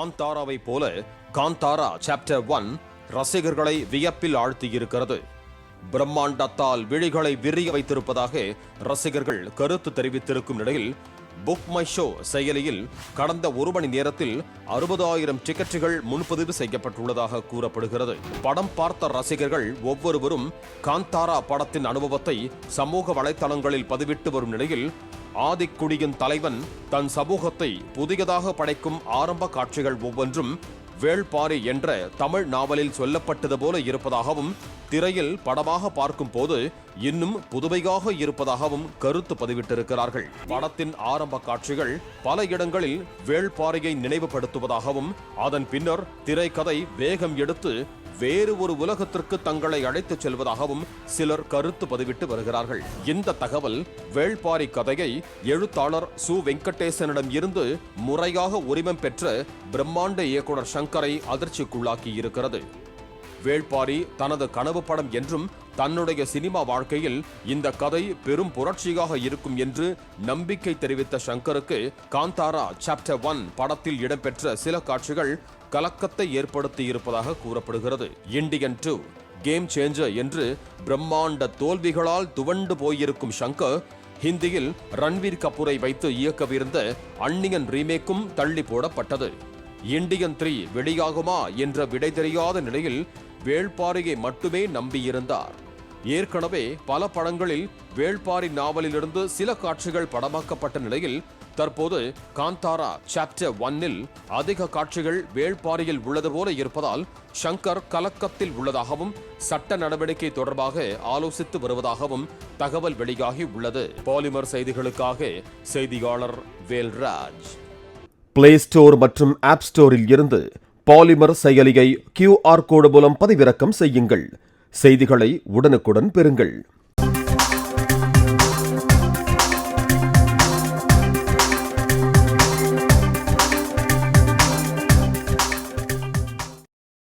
காந்தாராவை போல காந்தாரா சாப்டர் 1 ரசிகர்களை வியப்பில் ஆழ்த்தியிருக்கிறது. பிரம்மாண்டத்தால் விழிகளை விரிய வைத்திருப்பதாக ரசிகர்கள் கருத்து தெரிவித்திருக்கும் நிலையில் புக் மை ஷோ செயலியில் கடந்த 1 மணி நேரத்தில் 60,000 டிக்கெட்டுகள் முன்பதிவு செய்யப்பட்டுள்ளதாக கூறப்படுகிறது. படம் பார்த்த ரசிகர்கள் ஒவ்வொருவரும் காந்தாரா படத்தின் அனுபவத்தை சமூக வலைதளங்களில் பதிவிட்டு வரும் நிலையில் ஆதிக்குடியின் தலைவன் தன் சமூகத்தை புதியதாக படைக்கும் ஆரம்ப காட்சிகள் ஒவ்வொன்றும் வேள்பாரி என்ற தமிழ் நாவலில் சொல்லப்பட்டது போல இருப்பதாகவும் திரையில் படமாக பார்க்கும் போது இன்னும் புதுமையாக இருப்பதாகவும் கருத்து பதிவிட்டிருக்கிறார்கள். படத்தின் ஆரம்ப காட்சிகள் பல இடங்களில் வேள்பாரியை நினைவுபடுத்துவதாகவும் அதன் பின்னர் திரைக்கதை வேகம் எடுத்து வேறு ஒரு உலகத்திற்கு தங்களை அழைத்துச் செல்வதாகவும் சிலர் கருத்து பதிவிட்டு வருகிறார்கள். இந்த தகவல் வேள்பாரி கதையை எழுத்தாளர் சு வெங்கடேசனிடம் இருந்து முறையாக உரிமம் பெற்ற பிரம்மாண்ட இயக்குனர் சங்கரை அதிர்ச்சிக்குள்ளாக்கி இருக்கிறது. வேள்பாரி தனது கனவு படம் என்றும் தன்னுடைய சினிமா வாழ்க்கையில் இந்த கதை பெரும் புரட்சியாக இருக்கும் என்று நம்பிக்கை தெரிவித்த சங்கருக்கு காந்தாரா சாப்டர் 1 படத்தில் இடம்பெற்ற சில காட்சிகள் கலக்கத்தை ஏற்படுத்தி இருப்பதாக கூறப்படுகிறது. இண்டியன் 2 கேம் சேஞ்சர் என்று பிரம்மாண்ட தோல்விகளால் துவண்டு போயிருக்கும் சங்கர் ஹிந்தியில் ரன்வீர் கபூரை வைத்து இயக்கவிருந்த அன்னியன் ரீமேக்கும் தள்ளி போடப்பட்டது. இண்டியன் 3 வெளியாகுமா என்ற விடை தெரியாத நிலையில் வேள்பாரியை மட்டுமே நம்பியிருந்தார். ஏற்கனவே பல படங்களில் வேள்பாரி நாவலிலிருந்து சில காட்சிகள் படமாக்கப்பட்ட நிலையில் தற்போது காந்தாரா சாப்டர் 1 அதிக காட்சிகள் வேள்பாரியில் உள்ளது போல இருப்பதால் சங்கர் கலக்கத்தில் உள்ளதாகவும் சட்ட நடவடிக்கை தொடர்பாக ஆலோசித்து வருவதாகவும் தகவல் வெளியாகி உள்ளது. பாலிமர் செய்திகளுக்காக செய்தியாளர் வேல்ராஜ். பிளே ஸ்டோர் மற்றும் ஆப் ஸ்டோரில் இருந்து பாலிமர் செயலியை QR கோடு மூலம் பதிவிறக்கம் செய்யுங்கள். செய்திகளை உடனுக்குடன் பெறுங்கள்.